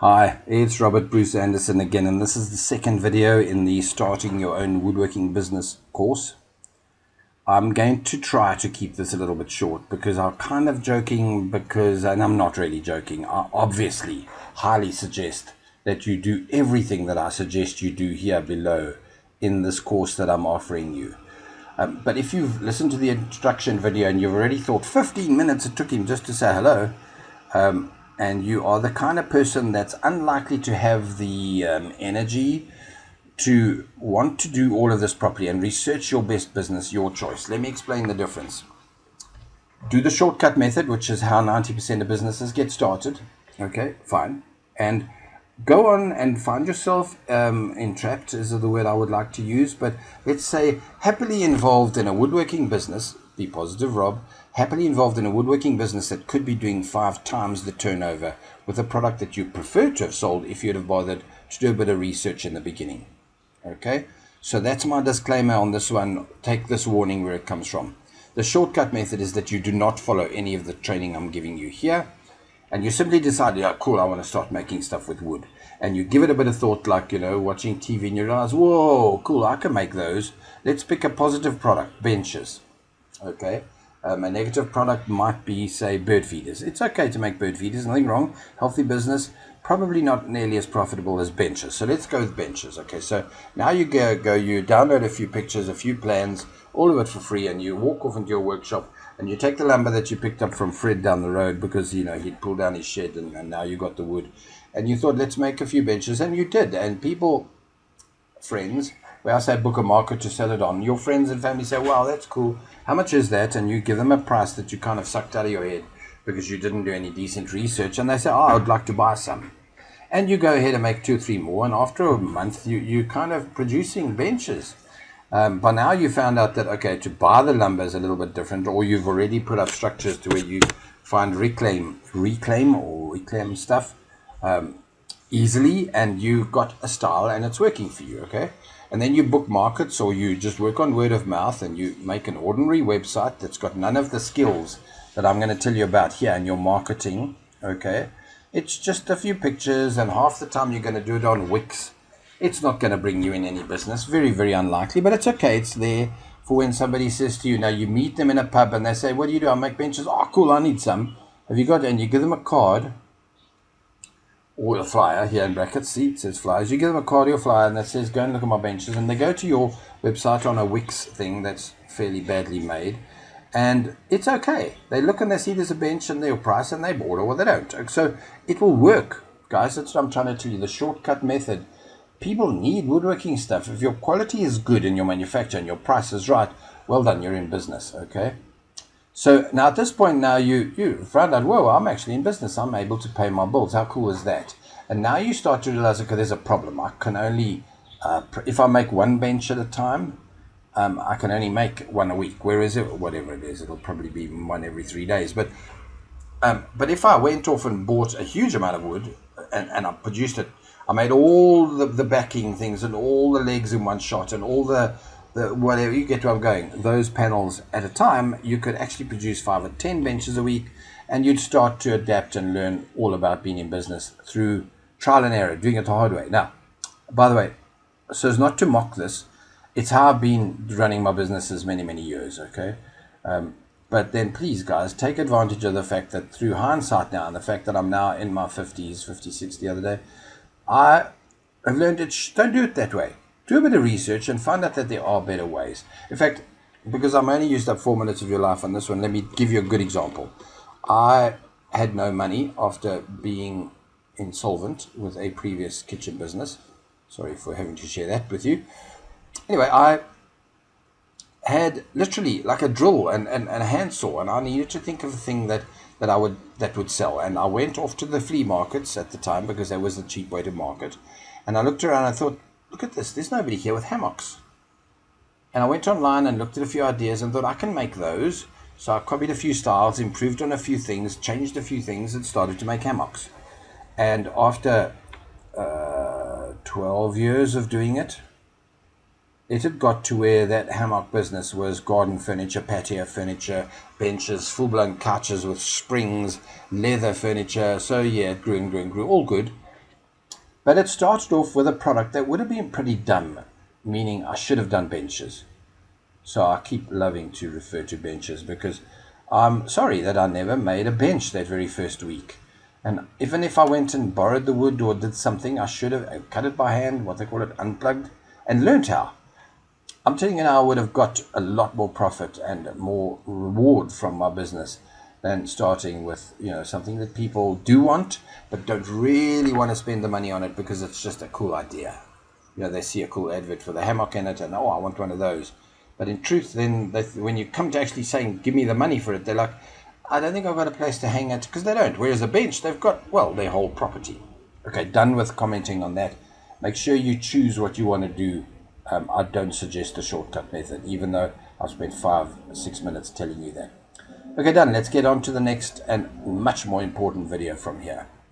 Hi, it's Robert Bruce Anderson again, and this is the second video in the Starting Your Own Woodworking Business course. I'm going to try to keep this a little bit short because I'm kind of joking and I'm not really joking. I obviously highly suggest that you do everything that I suggest you do here below in this course that I'm offering you. But if you've listened to the introduction video and you've already thought 15 minutes it took him just to say hello, and you are the kind of person that's unlikely to have the energy to want to do all of this properly and research your best business, your choice. Let me explain the difference. Do the shortcut method, which is how 90% of businesses get started. Okay, fine. And go on and find yourself entrapped, is the word I would like to use, but let's say happily involved in a woodworking business. Be positive, Rob. Happily involved in a woodworking business that could be doing 5 times the turnover with a product that you prefer to have sold if you'd have bothered to do a bit of research in the beginning. Okay, so that's my disclaimer on this one. Take this warning where it comes from. The shortcut method is that you do not follow any of the training I'm giving you here, and you simply decide, yeah, cool, I want to start making stuff with wood. And you give it a bit of thought, like, watching TV, and you realize, whoa, cool, I can make those. Let's pick a positive product, benches. Okay, a negative product might be, say, bird feeders. It's okay to make bird feeders, nothing wrong. Healthy business, probably not nearly as profitable as benches. So let's go with benches. Okay, so now you go, you download a few pictures, a few plans, all of it for free, and you walk off into your workshop and you take the lumber that you picked up from Fred down the road because, he'd pulled down his shed and now you got the wood. And you thought, let's make a few benches, and you did. And people, friends, where I say book a market to sell it on, your friends and family say, wow, that's cool. How much is that? And you give them a price that you kind of sucked out of your head because you didn't do any decent research. And they say, oh, I'd like to buy some. And you go ahead and make 2 or 3 more. And after a month, you kind of producing benches. By now you found out that, okay, to buy the lumber is a little bit different, or you've already put up structures to where you find reclaim stuff easily, and you've got a style and it's working for you. Okay, and then you book markets, or you just work on word of mouth, and you make an ordinary website that's got none of the skills that I'm going to tell you about here in your marketing. Okay, it's just a few pictures, and half the time you're going to do it on Wix. It's not going to bring you in any business, very, very unlikely, but it's okay. It's there for when somebody says to you, now you meet them in a pub and they say, what do you do? I make benches. Oh, cool, I need some. Have you got, and you give them a card or a flyer, here in brackets, see, it says flyers. You give them a card or a flyer and that says, go and look at my benches. And they go to your website on a Wix thing that's fairly badly made. And it's okay. They look and they see there's a bench and their price and they order, or they don't. So it will work, guys. That's what I'm trying to tell you. The shortcut method. People need woodworking stuff. If your quality is good in your manufacture and your price is right, well done, you're in business, okay? So now at this point, now you found out, whoa, I'm actually in business. I'm able to pay my bills. How cool is that? And now you start to realize, okay, there's a problem. I can only, if I make 1 bench at a time, I can only make 1 a week. Whereas whatever it is, it'll probably be 1 every 3 days. But if I went off and bought a huge amount of wood and I produced it, I made all the backing things and all the legs in one shot and all the whatever, you get where I'm going, those panels at a time, you could actually produce 5 or 10 benches a week, and you'd start to adapt and learn all about being in business through trial and error, doing it the hard way. Now, by the way, so as not to mock this, it's how I've been running my businesses many, many years, okay? But then please, guys, take advantage of the fact that through hindsight now, and the fact that I'm now in my 50s, 56 the other day, I have learned that don't do it that way. Do a bit of research and find out that there are better ways. In fact, because I'm only used up 4 minutes of your life on this one, let me give you a good example. I had no money after being insolvent with a previous kitchen business. Sorry for having to share that with you. Anyway, I had literally like a drill and a handsaw, and I needed to think of a thing that would sell. And I went off to the flea markets at the time because that was the cheap way to market. And I looked around and I thought, look at this, there's nobody here with hammocks. And I went online and looked at a few ideas and thought, I can make those. So I copied a few styles, improved on a few things, changed a few things, and started to make hammocks. And after 12 years of doing it, it had got to where that hammock business was garden furniture, patio furniture, benches, full-blown couches with springs, leather furniture. So yeah, it grew and grew and grew, all good. But it started off with a product that would have been pretty dumb, meaning I should have done benches. So I keep loving to refer to benches because I'm sorry that I never made a bench that very first week. And even if I went and borrowed the wood or did something, I should have cut it by hand, what they call it, unplugged, and learned how. I'm telling you now, I would have got a lot more profit and more reward from my business than starting with, something that people do want, but don't really want to spend the money on it because it's just a cool idea. They see a cool advert for the hammock in it and, oh, I want one of those. But in truth, then when you come to actually saying, give me the money for it, they're like, I don't think I've got a place to hang it, because they don't. Whereas a bench, they've got, well, their whole property. Okay, done with commenting on that. Make sure you choose what you want to do. I don't suggest the shortcut method, even though I've spent 5-6 minutes telling you that. Okay, done. Let's get on to the next and much more important video from here.